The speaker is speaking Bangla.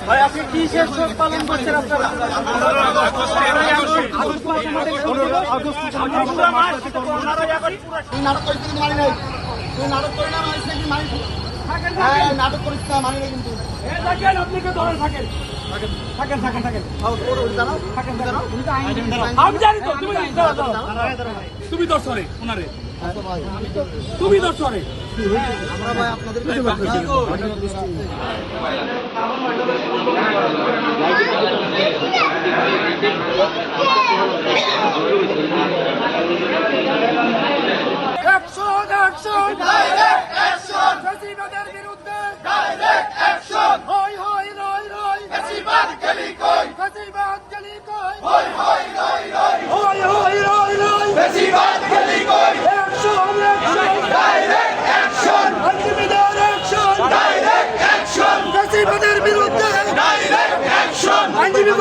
ভাই আপনি কি শেষ শোক পালন করছেন আপনারা? নাটক করিস না, মানি না কিন্তু আপনি কে ধরে থাকেন? আমি জানি তো তুমি দর্শনে ওনারে তুমি দর্শনে আমরা ভাই আপনাদের ফ্যাসিবাদের বিরুদ্ধে হই হই রই রই ফ্যাসিবাদ গলি কই ফ্যাসিবাদ গলি কই হই হই রই রই হই হই রই রই ফ্যাসিবাদ গলি কই অ্যাকশন অ্যাকশন ডাইরেক্ট অ্যাকশন আইনজীবীদের অ্যাকশন ডাইরেক্ট অ্যাকশন ফ্যাসিবাদের বিরুদ্ধে ডাইরেক্ট অ্যাকশন আইনজীবী